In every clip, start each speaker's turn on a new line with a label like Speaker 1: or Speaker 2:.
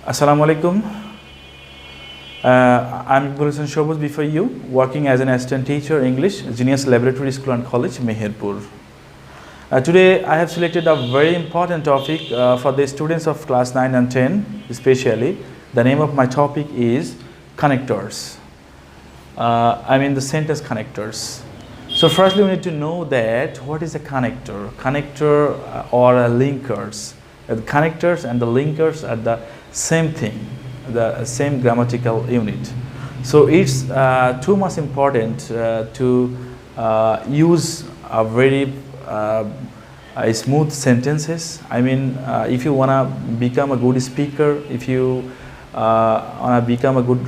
Speaker 1: Assalamu alaikum. I'm Iqbal Hossain Shobuz before you, working as an assistant teacher English, Genius Laboratory School and College, Meherpur. Today I have selected a very important topic for the students of class 9 and 10 especially. The name of my topic is connectors. The sentence connectors. So firstly we need to know that what is a connector. Connector or linkers. The connectors and the linkers are the same thing, the same grammatical unit. So it's too much important to use a very smooth sentences. If you wanna become a good speaker, if you wanna become a good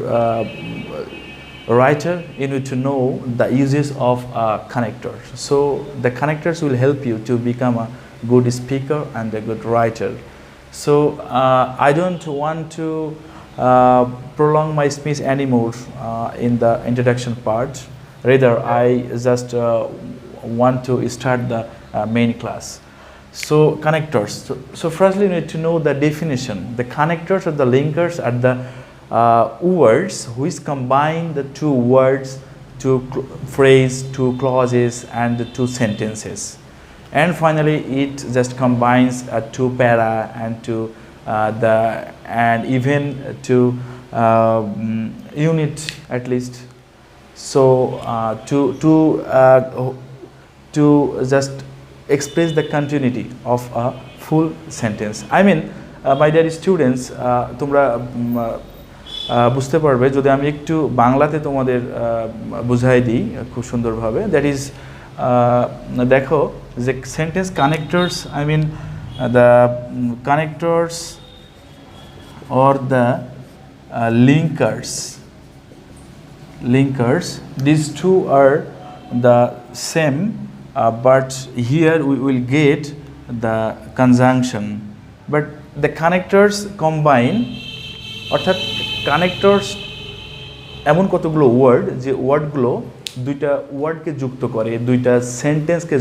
Speaker 1: writer, you need to know the uses of connectors. So the connectors will help you to become a good speaker and a good writer. So I don't want to prolong my speech anymore in the introduction part. Rather, I just want to start the main class. So connectors. So firstly, you need to know the definition. The connectors or the linkers are the words which combine the two words, two phrase, two clauses, and two sentences. And finally, it just combines two para and to even to unit at least. So to just express the continuity of a full sentence. My dear students, তোমরা বুঝতে পারবে যদি আমি একটু বাংলাতে তোমাদের বুঝাই দিই খুব সুন্দরভাবে। দ্যাট ইজ দেখো যে sentence connectors the connectors or the linkers, these two are the same, but here we will get the conjunction, but the connectors combine অর্থাৎ কানেক্টরস এমন কতগুলো ওয়ার্ড যে ওয়ার্ডগুলো দুইটা ওয়ার্ডকে যুক্ত করে, দুইটা সেন্টেন্সকে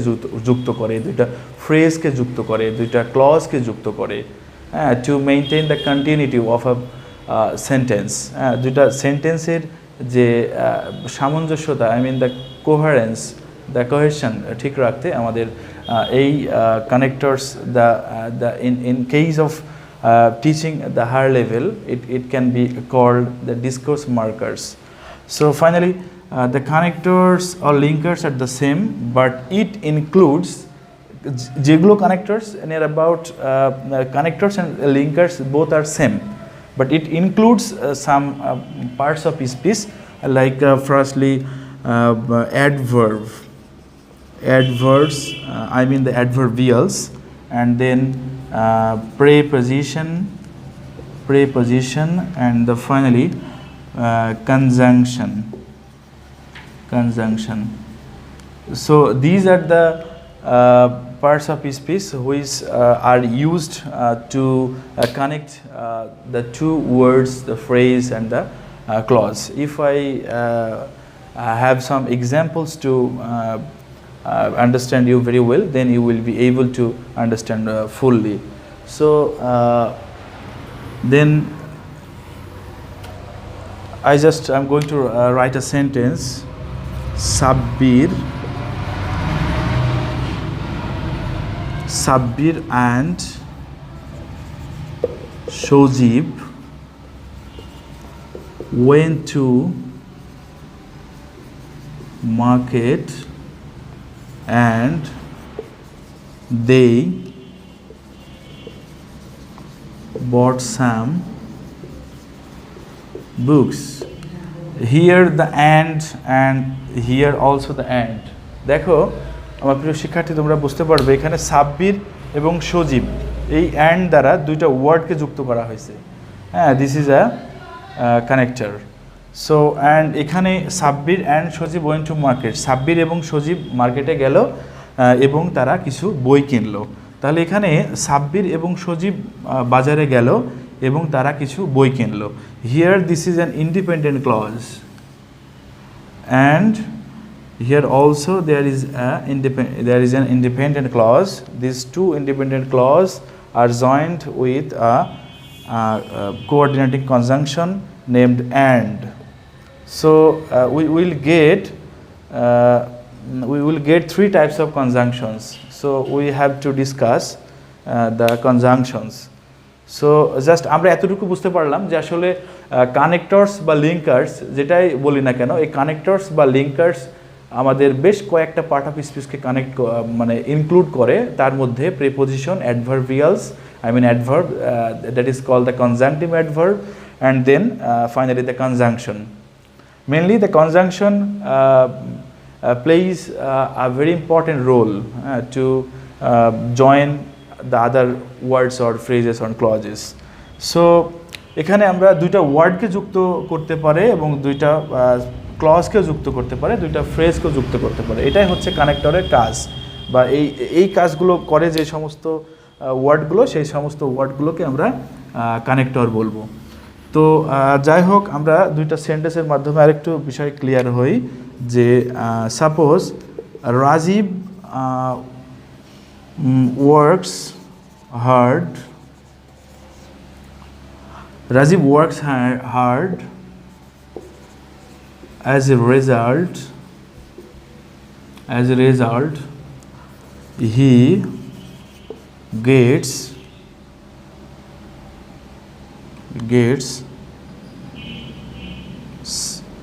Speaker 1: যুক্ত করে, দুইটা ফ্রেজকে যুক্ত করে, দুইটা ক্লজকে যুক্ত করে, to maintain the continuity of a sentence. দুইটা সেন্টেন্সের যে সামঞ্জস্যতা দ্য কোহারেন্স, দ্য কোহেশন ঠিক রাখতে আমাদের এই connectors the in case of teaching at the higher level, it can be called the discourse markers. So finally, the connectors or linkers are the same, but it includes যেগুলো connectors and about connectors and linkers both are same, but it includes some parts of speech like firstly adverbs, the adverbials, and then preposition, and finally conjunction. So these are the parts of speech which are used to connect the two words, the phrase and the clause. If I have some examples to understand you very well, then you will be able to understand fully. So then I'm going to write a sentence. Sabbir and Shojib went to market and they bought some books. Here the and here also the and. দেখো আমার প্রিয় শিক্ষার্থী, তোমরা বুঝতে পারবে এখানে সাব্বির এবং সজীব এই and দ্বারা দুইটা ওয়ার্ডকে যুক্ত করা হয়েছে। This is a connector. So and এখানে Sabbir and Sajib went to market, Sabbir এবং সজীব মার্কেটে গেল এবং তারা কিছু বই কিনলো। তাহলে এখানে সাব্বির এবং সজীব বাজারে গেল এবং তারা কিছু বই কিনলো। Here this is an independent clause, and here also there is an independent clause. These two independent clause are joined with a coordinating conjunction named and. So we will get three types of conjunctions. So we have to discuss the conjunctions. So just আমরা এতটুকু বুঝতে পারলাম যে আসলে connectors বা linkers যেটাই বলি না কেন, এই কানেক্টরস বা লিঙ্কার্স আমাদের বেশ কয়েকটা পার্ট অফ স্পিচকে কানেক্ট মানে ইনক্লুড করে। তার মধ্যে preposition, adverbials, I mean adverb, that is called the conjunctive adverb, and then finally the conjunction. Mainly the conjunction plays a very important role to join the other words or phrases or clauses. So এখানে আমরা দুইটা ওয়ার্ডকে যুক্ত করতে পারে এবং দুইটা ক্লজকে যুক্ত করতে পারে, দুইটা ফ্রেজকে যুক্ত করতে পারে। এটাই হচ্ছে কানেক্টরের কাজ, বা এই কাজগুলো করে যে সমস্ত ওয়ার্ডগুলো, সেই সমস্ত ওয়ার্ডগুলোকে আমরা কানেক্টর বলবো। তো যাই হোক, আমরা দুইটা সেন্টেন্সের মাধ্যমে আরেকটু বিষয় ক্লিয়ার হই যে suppose Rajiv works hard, Rajiv works hard. As a result, he gets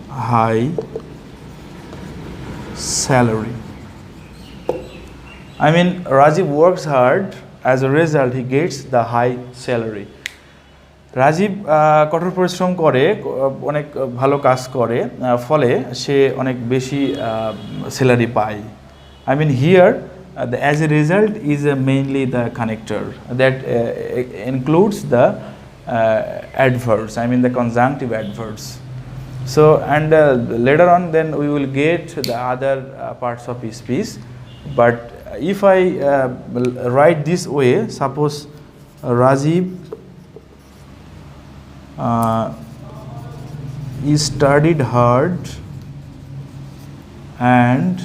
Speaker 1: high salary. I mean, Rajiv works hard. As a result, he gets the high salary. Rajiv কঠোর পরিশ্রম করে, অনেক ভালো কাজ করে, ফলে সে অনেক বেশি স্যালারি পায়। I mean here the as a result is mainly the connector that includes the adverbs, I mean the conjunctive adverbs. So and later on then we will get the other parts of speech. But if I write this way, suppose Rajiv he studied hard and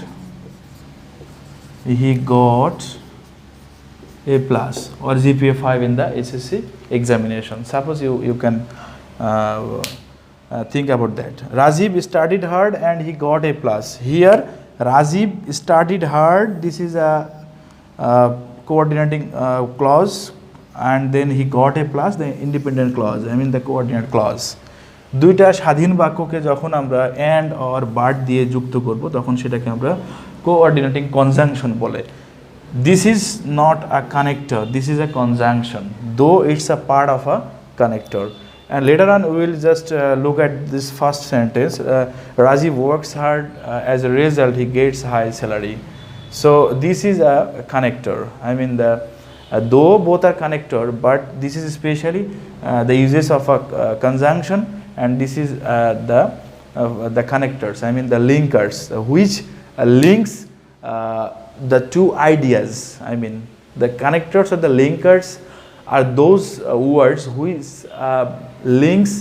Speaker 1: he got A plus or GPA 5 in the HSC examination. Suppose you can think about that. Rajiv studied hard and he got A plus. Here Rajiv studied hard, this is a coordinating clause, and then he got A plus, the independent clause, I mean the coordinate clause. দুইটা স্বাধীন বাক্যকে যখন আমরা and or but দিয়ে যুক্ত করব তখন সেটাকে আমরা coordinating conjunction বলে। This is not a connector, this is a conjunction, though it's a part of a connector. And later on we will just look at this first sentence, Rajiv works hard, as a result he gets high salary. So this is a connector, I mean the though both are connector, but this is especially the uses of a conjunction, and this is the connectors, I mean the linkers, which links the two ideas. I mean the connectors or the linkers are those words which links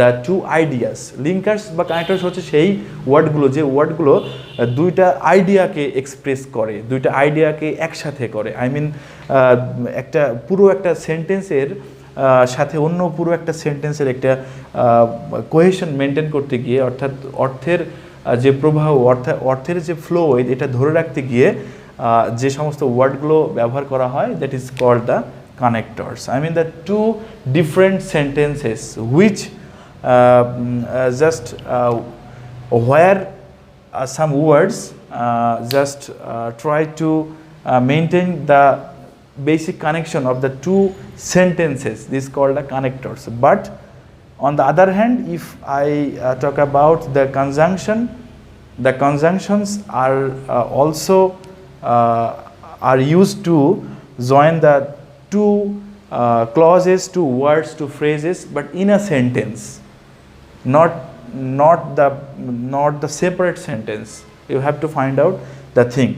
Speaker 1: the two ideas. Linkers বা connectors হচ্ছে সেই ওয়ার্ডগুলো যে ওয়ার্ডগুলো দুইটা আইডিয়াকে express করে, দুইটা আইডিয়াকে একসাথে করে। আই মিন একটা পুরো একটা সেন্টেন্সের সাথে অন্য পুরো একটা সেন্টেন্সের একটা কোহেশন মেনটেন করতে গিয়ে, অর্থাৎ অর্থের যে প্রবাহ, অর্থের যে ফ্লো, এটা ধরে রাখতে গিয়ে যে সমস্ত ওয়ার্ডগুলো ব্যবহার করা হয়, that is called the connectors. I mean the two different sentences which just where some words just try to maintain the basic connection of the two sentences. This is called the connectors. But on the other hand, if I talk about the conjunction, the conjunctions are also are used to join the two clauses, two words, two phrases, but in a sentence, not the separate sentence. You have to find out the thing.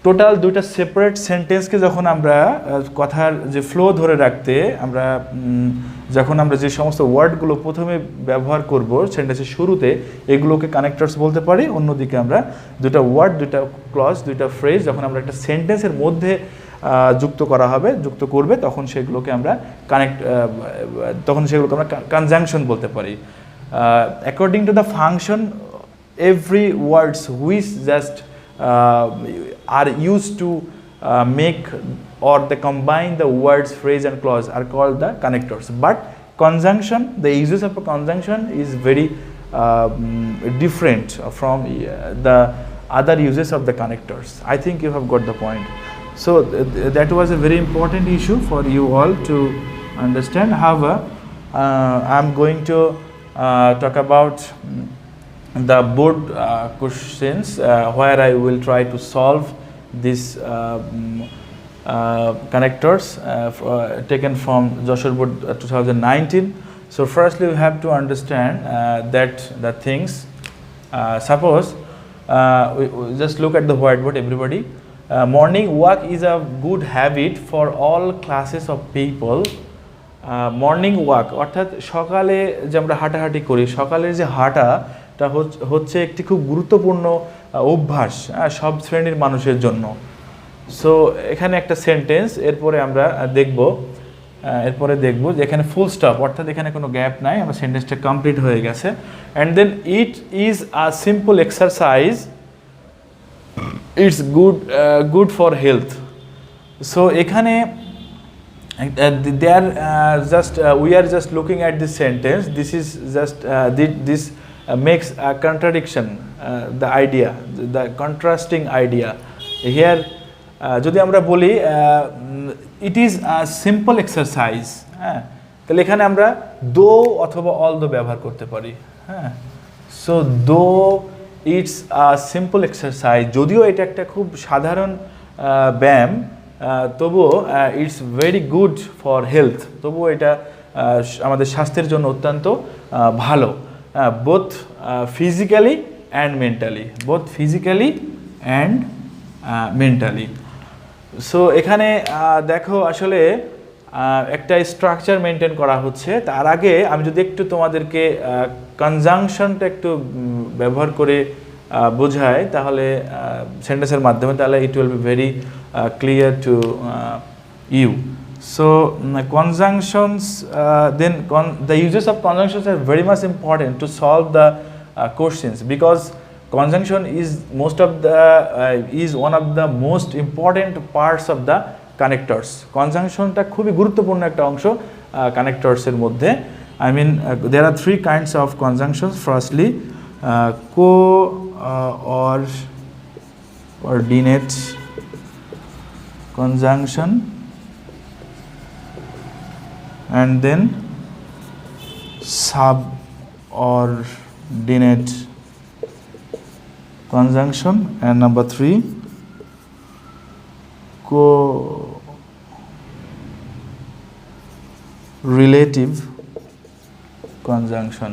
Speaker 1: Total দুইটা separate সেন্টেন্সকে যখন আমরা কথার যে flow ধরে রাখতে আমরা যখন আমরা যে সমস্ত ওয়ার্ডগুলো প্রথমে ব্যবহার করব সেন্টেন্সের শুরুতে, এগুলোকে কানেক্টরস বলতে পারি। অন্যদিকে আমরা দুইটা ওয়ার্ড, দুইটা ক্লজ, দুইটা ফ্রেজ যখন আমরা একটা সেন্টেন্সের মধ্যে যুক্ত করা হবে, যুক্ত করবে, তখন সেগুলোকে আমরা কনজাংশন বলতে পারি। According to the function, every words which just are used to make or they combine the words, phrase and clause are called the connectors. But conjunction, the uses of a conjunction is very different from the other uses of the connectors. I think you have got the point. So that was a very important issue for you all to understand. However, I'm going to talk about the board questions where I will try to solve these connectors taken from Joshua Board 2019. So firstly, we have to understand that the things, suppose we just look at the whiteboard, everybody. Morning walk is a good habit for all classes of people. Morning walk অর্থাৎ সকালে যে আমরা হাঁটাহাঁটি করি, সকালের যে হাঁটাটা হচ্ছে একটি খুব গুরুত্বপূর্ণ অভ্যাস সব শ্রেণীর মানুষের জন্য। সো এখানে একটা সেন্টেন্স, এরপরে দেখব যে এখানে ফুল স্টপ, অর্থাৎ এখানে কোনো গ্যাপ নাই, আমরা সেন্টেন্সটা কমপ্লিট হয়ে গেছে। And then it is a simple exercise, it's good for health. So এখানে we are just looking at this sentence. This is just this makes a contradiction, the idea, the contrasting idea here. যদি আমরা বলি it is a simple exercise, হ্যাঁ, তাহলে এখানে আমরা দো অথবা অল দো ব্যবহার করতে পারি, হ্যাঁ। সো দো ইটস আ সিম্পল এক্সারসাইজ, যদিও এটা একটা খুব সাধারণ ব্যায়াম, তবুও it's very good for health, তবুও এটা আমাদের স্বাস্থ্যের জন্য অত্যন্ত ভালো, both physically and mentally, so এখানে দেখো আসলে একটা স্ট্রাকচার মেনটেন করা হচ্ছে। তার আগে আমি যদি একটু তোমাদেরকে কনজাংশনটা একটু ব্যবহার করে বোঝাই তাহলে সেন্টেন্সের মাধ্যমে, তাহলে it will be very clear to you. So conjunctions, then the uses of conjunctions are very much important to solve the questions, because conjunction is one of the most important parts of the connectors. Conjunction টা খুবই গুরুত্বপূর্ণ একটা অংশ connectors এর মধ্যে। I mean there are three kinds of conjunctions. Firstly, coordinate conjunction, and then subordinate conjunction, and number 3 correlative conjunction.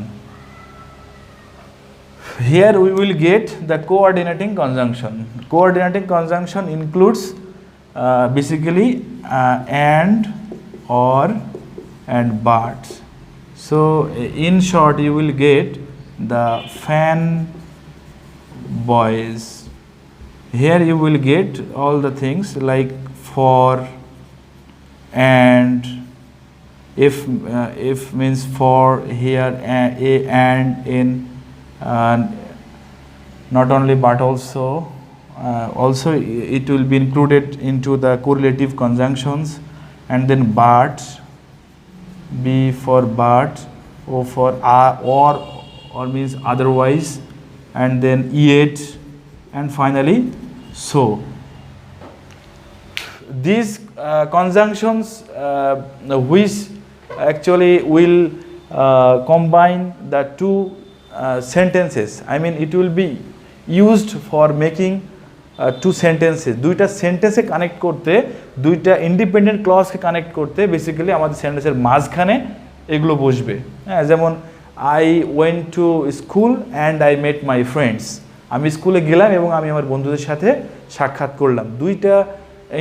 Speaker 1: Here we will get the coordinating conjunction. Coordinating conjunction includes basically and, or, and but. So in short, you will get the fan boys. Here you will get all the things like for, and, if means for, here a and, in, not only but also. Also it will be included into the correlative conjunctions, and then but, B for but, O for or means otherwise, and then yet, and finally so. These conjunctions which actually will combine the two sentences, I mean it will be used for making two sentences, দুইটা সেন্টেন্সে connect করতে, দুইটা independent ক্লজকে connect করতে basically আমাদের সেন্টেন্সের মাঝখানে এগুলো বসবে, হ্যাঁ। যেমন I went to school and I met my friends, আমি স্কুলে গেলাম এবং আমি আমার বন্ধুদের সাথে সাক্ষাৎ করলাম। দুইটা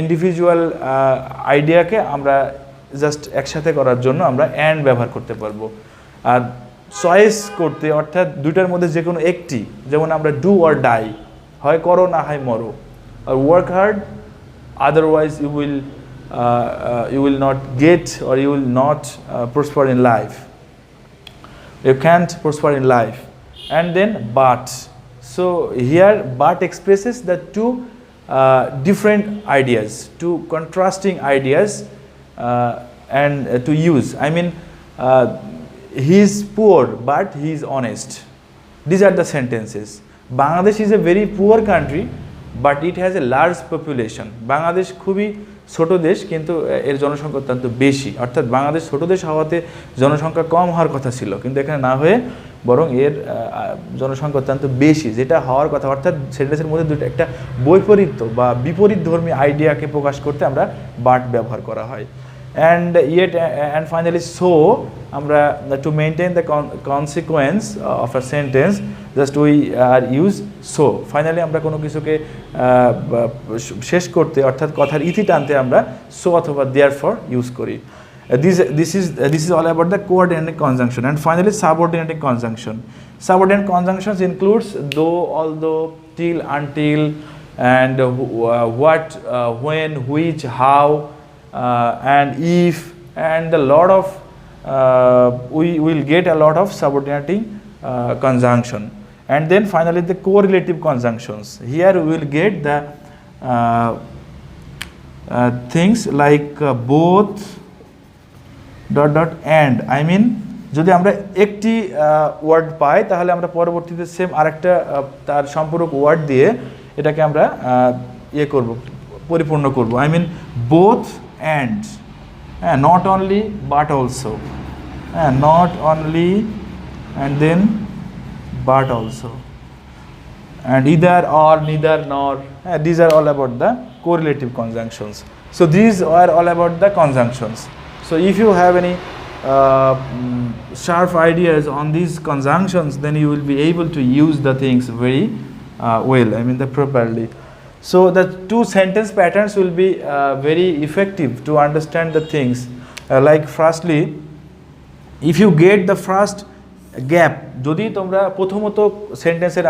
Speaker 1: ইন্ডিভিজুয়াল আইডিয়াকে আমরা জাস্ট একসাথে করার জন্য আমরা অ্যান্ড ব্যবহার করতে পারবো। আর চয়েস করতে, অর্থাৎ দুইটার মধ্যে যে কোনো একটি, যেমন আমরা ডু অর ডাই, হয় করো না হয় মরো, আর work hard otherwise you will not get, or you will not prosper in life. You can't prosper in life. And then but. So here but expresses the two different ideas, two contrasting ideas, and to use. I mean, he is poor but he is honest. These are the sentences. Bangladesh is a very poor country, but it has a large population. Bangladesh খুবই ছোট দেশ, কিন্তু এর জনসংখ্যা অত্যন্ত বেশি। অর্থাৎ বাংলাদেশ ছোট দেশ হওয়াতে জনসংখ্যা কম হওয়ার কথা ছিল, কিন্তু এখানে না হয়ে বরং এর জনসংখ্যা অত্যন্ত বেশি, যেটা হওয়ার কথা। অর্থাৎ সেন্টেন্সের মধ্যে দুটো একটা বৈপরীত্য বা বিপরীতধর্মী আইডিয়াকে প্রকাশ করতে আমরা বাট ব্যবহার করা হয়। And finally so আমরা to maintain the consequence of a sentence just we use so. Finally আমরা কোনো কিছুকে শেষ করতে অর্থাৎ কথার ইতি টানতে আমরা so অথবা therefore ইউজ করি। This is all about the coordinating conjunction. And finally subordinating conjunction. Subordinate conjunctions includes though, although, till, until, and what, when, which, how, and if, and a lot of we will get a lot of subordinating conjunction. And then finally the correlative conjunctions. Here we will get the things like both, dot dot and. I mean যদি আমরা একটি word পাই তাহলে আমরা পরবর্তীতে same আরেকটা তার সম্পূরক word দিয়ে এটাকে আমরা ইয়ে করব, পরিপূর্ণ করব। I mean both and, not only but also, not only and then but also, and either or, neither nor. These are all about the correlative conjunctions. So these are all about the conjunctions. So if you have any sharp ideas on these conjunctions, then you will be able to use the things very well, I mean the properly. So the two sentence patterns will be very effective to understand the things. Like firstly, if you get the first gap, যদি তোমরা প্রথমত সেন্টেন্সের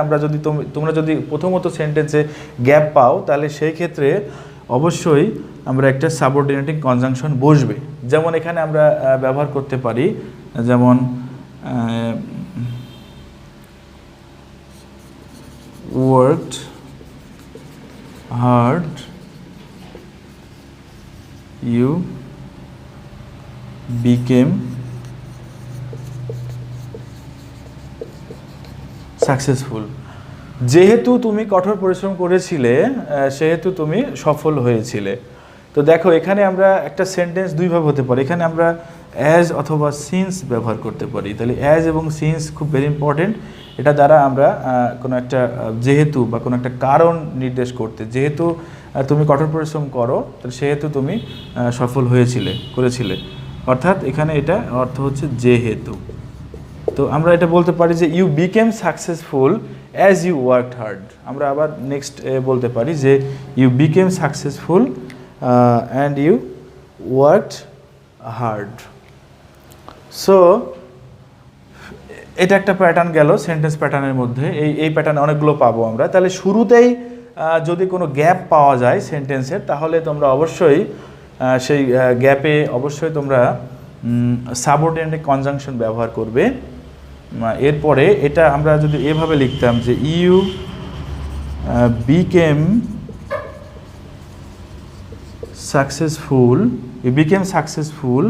Speaker 1: তোমরা যদি প্রথমত সেন্টেন্সে gap পাও, তাহলে সেই ক্ষেত্রে অবশ্যই আমরা একটা সাবঅর্ডিনেটিং কনজাংশন বসবে। যেমন এখানে আমরা ব্যবহার করতে পারি, যেমন worked hard, you became successful. যেহেতু তুমি কঠোর পরিশ্রম করেছিলে সেহেতু তুমি সফল হয়েছিলে। তো দেখো এখানে আমরা একটা সেন্টেন্স দুইভাবে হতে পারে। এখানে আমরা অ্যাজ অথবা সিন্স ব্যবহার করতে পারি। তাহলে অ্যাজ এবং সিন্স খুব ভেরি ইম্পর্টেন্ট। এটা দ্বারা আমরা কোনো একটা যেহেতু বা কোনো একটা কারণ নির্দেশ করতে, যেহেতু তুমি কঠোর পরিশ্রম করো তাহলে সেহেতু তুমি সফল করেছিলে। অর্থাৎ এখানে এটা অর্থ হচ্ছে যেহেতু। তো আমরা এটা বলতে পারি যে you became successful as you worked hard. আমরা আবার নেক্সট বলতে পারি যে you became successful and you worked hard. So এটা একটা প্যাটার্ন গেল সেন্টেন্স প্যাটার্নের মধ্যে। এই প্যাটার্ন অনেকগুলো পাবো আমরা। তাহলে শুরুতেই যদি কোনো গ্যাপ পাওয়া যায় সেন্টেন্সের, তাহলে তোমরা অবশ্যই সেই গ্যাপে অবশ্যই তোমরা সাবঅর্ডিনেট কনজাংশন ব্যবহার করবে। এরপরে এটা আমরা যদি এভাবে লিখতাম যে you became successful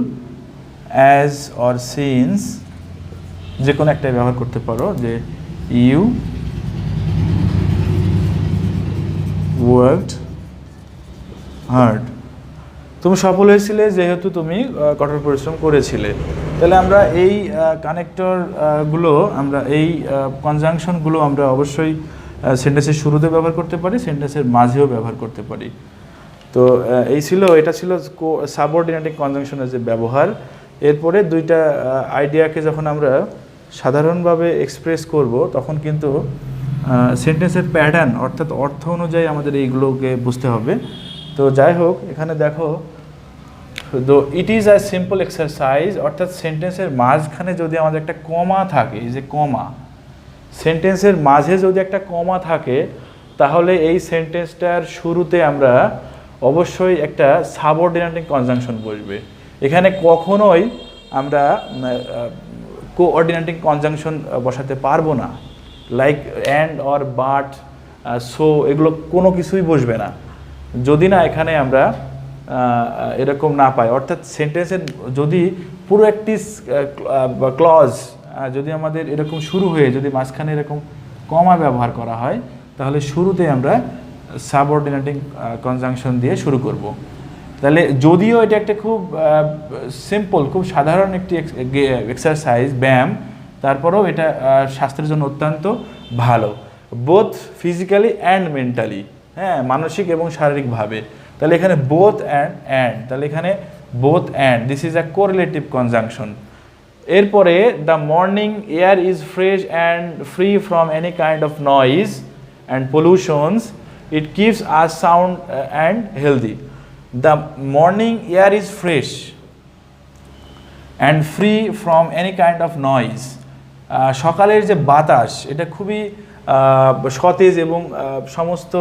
Speaker 1: as or since, যে কোনো একটা ব্যবহার করতে পারো, যে ইউ ওয়ার্কড হার্ড। তুমি সফল হয়েছিলে যেহেতু তুমি কঠোর পরিশ্রম করেছিলে। তাহলে আমরা এই কানেক্টরগুলো, আমরা এই কনজাংশনগুলো আমরা অবশ্যই সেন্টেন্সের শুরুতে ব্যবহার করতে পারি, সেন্টেন্সের মাঝেও ব্যবহার করতে পারি। তো এটা ছিল সাবঅর্ডিনেটিং কনজাংশনের যে ব্যবহার। এরপরে দুইটা আইডিয়াকে যখন আমরা সাধারণভাবে এক্সপ্রেস করব, তখন কিন্তু সেন্টেন্সের প্যাটার্ন অর্থাৎ অর্থ অনুযায়ী আমাদের এইগুলোকে বুঝতে হবে। তো যাই হোক, এখানে দেখো ইট ইজ আ সিম্পল এক্সারসাইজ, অর্থাৎ সেন্টেন্সের মাঝখানে যদি আমাদের একটা কমা থাকে, এই যে কমা, সেন্টেন্সের মাঝে যদি একটা কমা থাকে, তাহলে এই সেন্টেন্সটার শুরুতে আমরা অবশ্যই একটা সাবঅর্ডিনেটিং কনজাংশন বসবে। এখানে কখনোই আমরা কোঅর্ডিনেটিং কনজাংশন বসাতে পারবো না, like and or but, so এগুলো কোনো কিছুই বসবে না যদি না এখানে আমরা এরকম না পাই। অর্থাৎ সেন্টেন্সের যদি পুরো একটি ক্লজ যদি আমাদের এরকম শুরু হয়ে যদি মাঝখানে এরকম কমা ব্যবহার করা হয়, তাহলে শুরুতে আমরা সাবঅর্ডিনেটিং কনজাংশন দিয়ে শুরু করব। তাহলে যদিও এটা একটা খুব সিম্পল, খুব সাধারণ একটি এক্সারসাইজ, ব্যায়াম, তারপরেও এটা স্বাস্থ্যের জন্য অত্যন্ত ভালো, বোথ ফিজিক্যালি অ্যান্ড মেন্টালি, হ্যাঁ, মানসিক এবং শারীরিকভাবে। তাহলে এখানে বোথ অ্যান্ড, তাহলে এখানে both and, this is a correlative conjunction. এরপরে the morning air is fresh and free from any kind of noise and pollutions, it keeps us sound and healthy. The morning air is fresh and free from any kind of noise. সকালের যে বাতাস এটা খুবই সতেজ এবং সমস্ত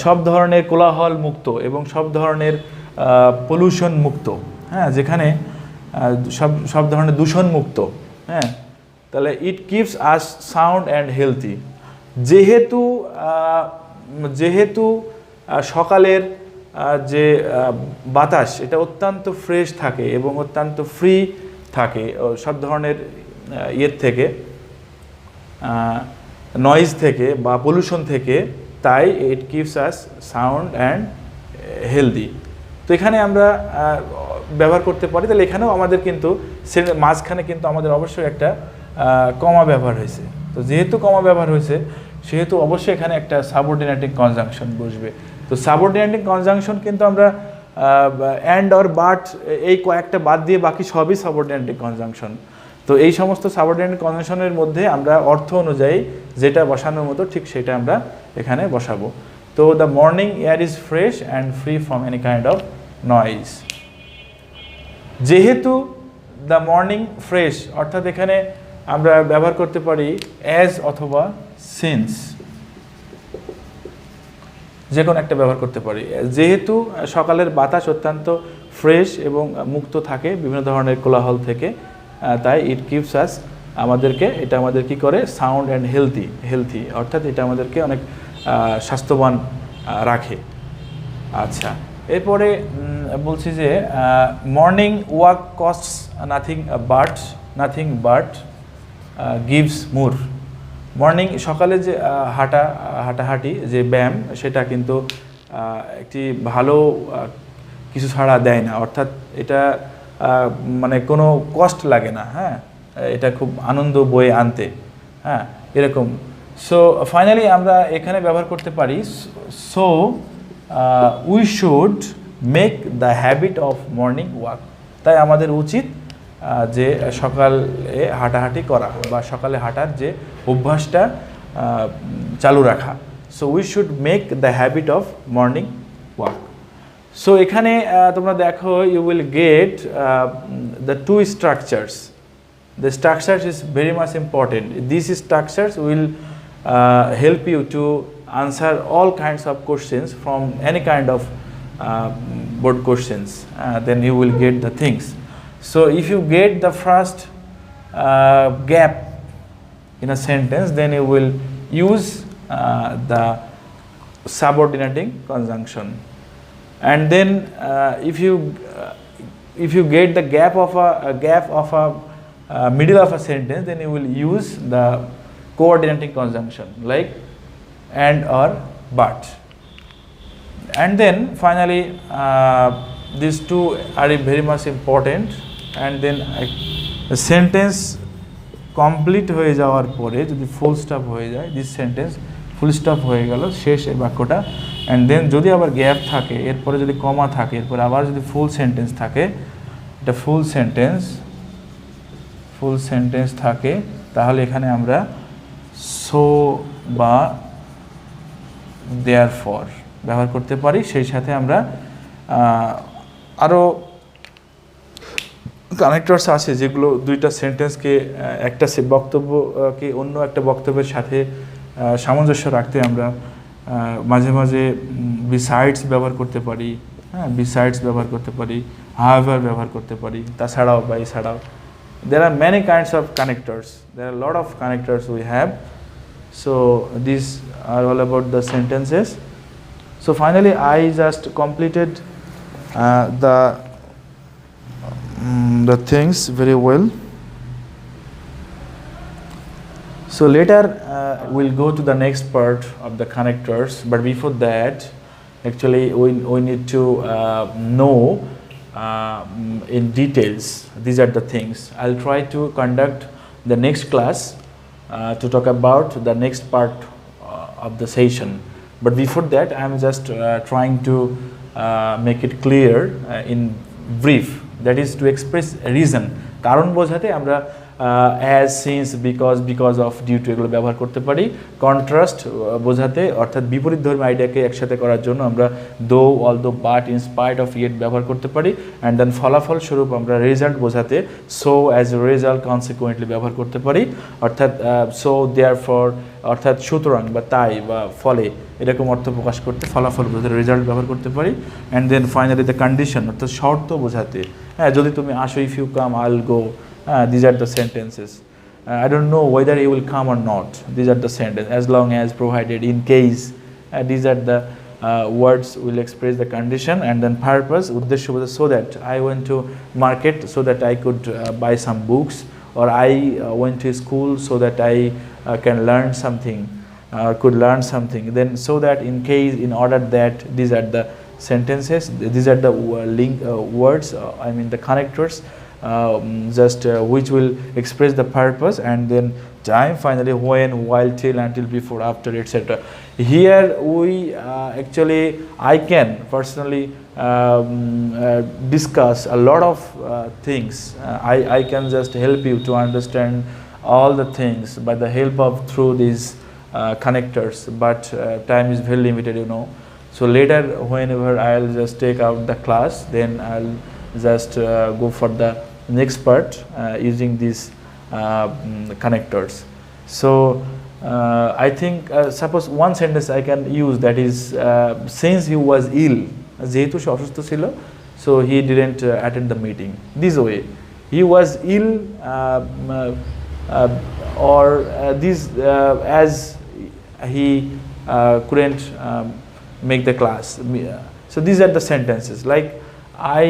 Speaker 1: সব ধরনের কোলাহল মুক্ত এবং সব ধরনের পলিউশন মুক্ত, হ্যাঁ, যেখানে সব ধরনের দূষণ মুক্ত, হ্যাঁ। তাহলে ইট keeps us sound and healthy. যেহেতু সকালের যে বাতাস এটা অত্যন্ত ফ্রেশ থাকে এবং অত্যন্ত ফ্রি থাকে সব ধরনের ইয়ের থেকে, নয়েজ থেকে বা পলিউশন থেকে, তাই ইট keeps us sound and healthy. তো এখানে আমরা ব্যবহার করতে পারি। তাহলে এখানেও আমাদের কিন্তু মাঝখানে কিন্তু আমাদের অবশ্যই একটা কমা ব্যবহার হয়েছে। তো যেহেতু কমা ব্যবহার হয়েছে সেহেতু অবশ্যই এখানে একটা সাবঅর্ডিনেটিং কনজাংশন বসবে। তো সাবঅর্ডিনেটিং কনজাংশন কিন্তু আমরা অ্যান্ড অর বাট এই কয়েকটা বাদ দিয়ে বাকি সবই সাবঅর্ডিনেটিং কনজাংশন। তো এই সমস্ত সাবঅর্ডিনেটিং কনজাংশনের মধ্যে আমরা অর্থ অনুযায়ী যেটা বসানোর মতো ঠিক সেটা আমরা এখানে বসাবো। তো the morning air is fresh and free from any kind of noise. যেহেতু দ্য মর্নিং ফ্রেশ, অর্থাৎ এখানে আমরা ব্যবহার করতে পারি অ্যাজ অথবা সিন্স, যে কোনো একটা ব্যবহার করতে পারি। যেহেতু সকালের বাতাস অত্যন্ত ফ্রেশ এবং মুক্ত থাকে বিভিন্ন ধরনের কোলাহল থেকে, তাই ইট কিপস আস, এটা আমাদের কি করে, সাউন্ড অ্যান্ড হেলথি, অর্থাৎ এটা আমাদেরকে অনেক স্বাস্থ্যবান রাখে। আচ্ছা, এরপরে বলছি যে morning walk costs nothing but gives more. Morning সকালে যে হাঁটাহাঁটি যে ব্যায়াম সেটা কিন্তু একটি ভালো কিছু ছাড়া দেয় না, অর্থাৎ এটা মানে কোনো কষ্ট লাগে না, হ্যাঁ, এটা খুব আনন্দ বয়ে আনতে, হ্যাঁ, এরকম। সো ফাইনালি আমরা এখানে ব্যবহার করতে পারি so we should make the habit of morning walk. তাই আমাদের উচিত যে সকালে হাঁটাহাঁটি করা বা সকালে হাঁটার যে অভ্যাসটা চালু রাখা। So we should make the habit of morning walk. So এখানে তোমরা দেখো you will get the two structures. The structures is very much important. These structures will help you to answer all kinds of questions from any kind of board questions. Then you will get the things. So if you get the first gap in a sentence, then you will use the subordinating conjunction. And then if you get the gap of a middle of a sentence, then you will use the coordinating conjunction like and or but. And then finally these two are very much important. And then the sentence complete হয়ে যাওয়ার পরে যদি full stop হয়ে যায়, this sentence full stop হয়ে গেল, শেষ এই বাক্যটা। অ্যান্ড দেন যদি আবার গ্যাপ থাকে, এরপরে যদি কমা থাকে, এরপরে আবার যদি ফুল সেন্টেন্স থাকে, এটা ফুল সেন্টেন্স থাকে, তাহলে এখানে আমরা সো বা দেয়ারফর ব্যবহার করতে পারি। সেই সাথে আমরা আরও কানেক্টরস আছে যেগুলো দুইটা সেন্টেন্সকে একটা বক্তব্যকে অন্য একটা বক্তব্যের সাথে সামঞ্জস্য রাখতে আমরা মাঝে মাঝে besides ব্যবহার করতে পারি, হ্যাঁ besides ব্যবহার করতে পারি, however ব্যবহার করতে পারি, তাছাড়াও বা এছাড়াও. There are many kinds of connectors. There are a lot of connectors we have. So these are all about the sentences. So finally I just completed the things very well. So later we'll go to the next part of the connectors, but before that actually we need to know in details. These are the things. I'll try to conduct the next class to talk about the next part of the session. But before that, I'm just trying to make it clear in brief. That is to express a reason. কারণ বোঝাতে আমরা as, since, because of, due to এগুলো ব্যবহার করতে পারি. Contrast বোঝাতে অর্থাৎ বিপরীতধর্মী আইডিয়াকে একসাথে করার জন্য আমরা though, although, but, in spite of, yet ব্যবহার করতে পারি. অ্যান্ড দেন ফলাফল স্বরূপ আমরা রেজাল্ট বোঝাতে so, as a result, consequently ব্যবহার করতে পারি. অর্থাৎ so, therefore, অর্থাৎ সুতরাং বা তাই বা ফলে এরকম অর্থ প্রকাশ করতে ফলাফল বোঝাতে রেজাল্ট ব্যবহার করতে পারি. And then finally the condition অর্থাৎ শর্ত বোঝাতে, হ্যাঁ যদি তুমি আসো, if you come I'll go. These are the sentences. I don't know whether he will come or not. These are the sentences. As long as, provided, in case. These are the words will express the condition. And then purpose, uddeshya, so that I went to market so that I could buy some books, or I went to school so that I can learn something, could learn something. Then so that, in case, in order that, these are the sentences. These are the words, I mean the connectors. Which will express the purpose, and then time, finally when, while, till, until, before, after, etc. Here we actually I can personally discuss a lot of things. I can just help you to understand all the things by the help of through these connectors, but time is very limited, you know. So later whenever I'll just take out the class, then I'll just go for the next part using these connectors. So I think suppose one sentence I can use, that is since he was ill, যেহেতু সে অসুস্থ ছিল, so he didn't attend the meeting. This way, he was ill, or this as he couldn't make the class. So these are the sentences like I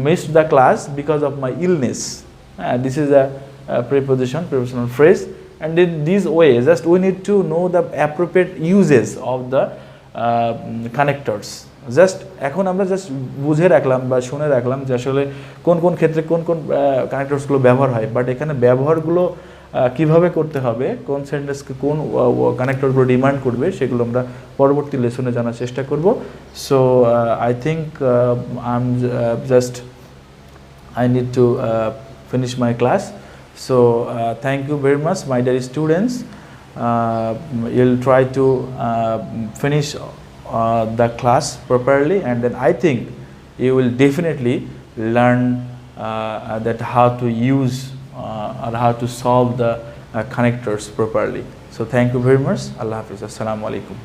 Speaker 1: missed the class because of my illness. This is a prepositional phrase, and in this way just we need to know the appropriate uses of the connectors. Just এখন আমরা just বুঝে রাখলাম বা শুনে রাখলাম যে আসলে কোন কোন ক্ষেত্রে কোন কোন কানেক্টরসগুলো ব্যবহার হয়, বাট এখানে ব্যবহারগুলো কিভাবে করতে হবে, কোন সেন্টেন্সকে কোন কানেক্টরগুলো ডিমান্ড করবে, সেগুলো আমরা পরবর্তী লেসনে জানার চেষ্টা করব. So I think I need to finish my class. So thank you very much, my dear students. You'll try to finish the class properly, and then I think you will definitely learn that how to use or how to solve the connectors properly. So thank you very much. Allah Hafiz. Assalamu alaikum.